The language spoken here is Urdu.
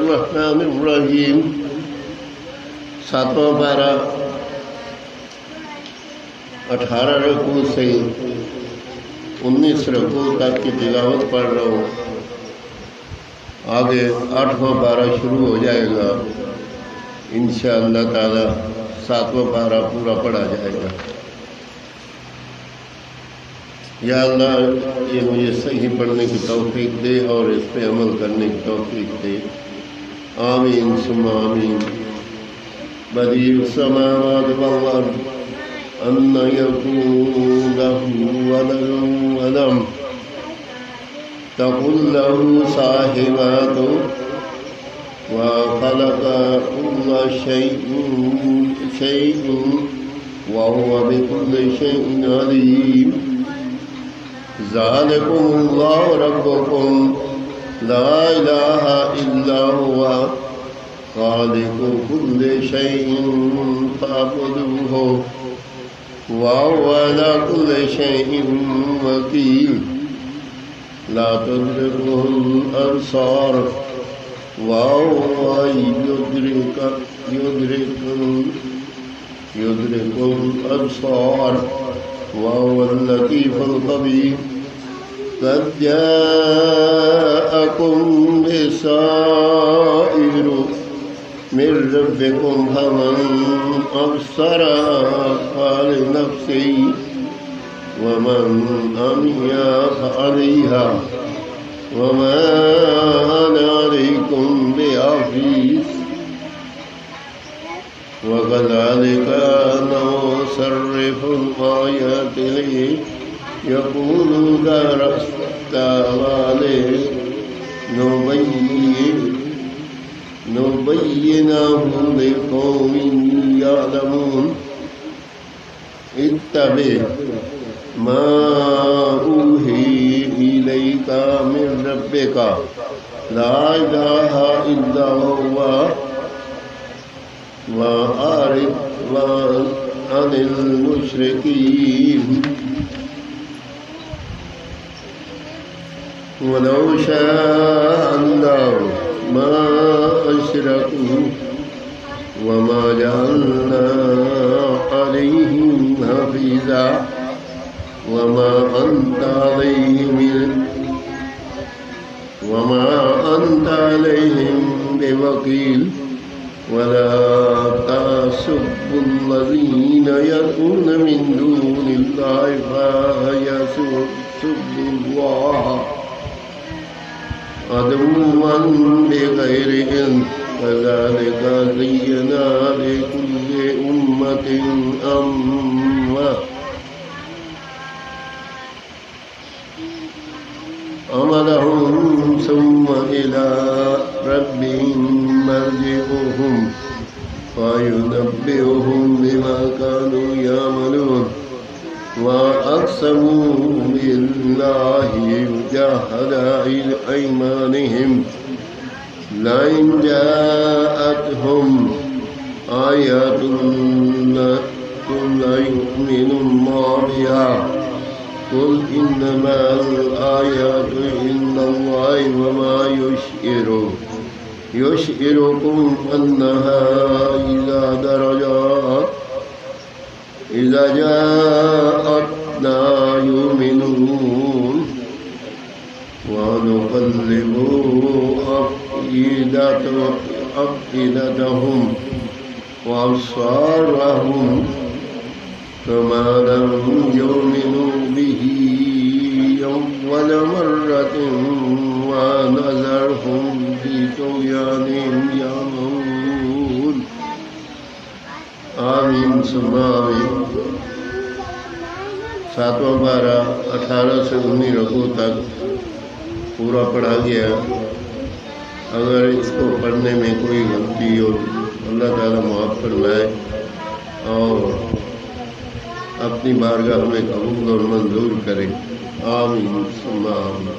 الرحمن الرحیم 7واں پارہ 18 رکوع سے 19 رکوع تک کی تلاوت پڑھ رہا ہوں. آگے 8واں پارہ شروع ہو جائے گا انشاءاللہ تعالی. 7واں پارہ پورا پڑھا جائے گا. یا اللہ یہ مجھے صحیح پڑھنے کی توفیق دے اور اس پہ عمل کرنے کی توفیق دے. آمین ثم آمین. بدیع السماوات والارض ان یکون له ولد ولم تکن له صاحبۃ وخلق كل شيء وهو بكل شيء عليم. ذلكم الله ربكم لا إله إلا هو خالق كل شيء فاعبدوه وهو على كل شيء وكيل. لا تدركه الأبصار وهو يدرك الأبصار وهو اللطيف الخبير. قد جاءكم بصائر من ربكم فمن أبصر فلنفسه ومن عمي فعليها وما أنا عليكم بحفيظ. وكذلك نصرف الآيات يقولوا درست عليه نبينه لقوم يعلمون. اتبع ما أوحي إليك من ربك لا إله إلا هو وأعرض عن المشركين. ولو شاء الله ما أشركوا وما جعلنا عليهم حفيظا وما أنت عليهم بوكيل. ولا تسبوا الذين يدعون من دون الله فيسبوا الله عدوا بغير علم. كذلك زينا لكل أمة عملهم ثم إلى ربهم مرجعهم فينبئهم بما كانوا يعملون. وأقسموا بالله جهد أيمانهم لئن جاءتهم آية ليؤمنن بها قل إنما الآيات عند الله وما يشعركم أنها إذا جاءت لا يؤمنون. ونقلب أفئدتهم وأبصارهم كما لم يؤمنوا به أول مرة ونذرهم في طغيانهم يعمهون. آمین ثم آمین. 7واں پارہ 18 سے 19 رکوع تک پورا پڑھا گیا. اگر اس کو پڑھنے میں کوئی غلطی ہو اللہ تعالیٰ معاف فرمائے اور اپنی بارگاہ میں قبول اور منظور کرے. آمین ثم آمین.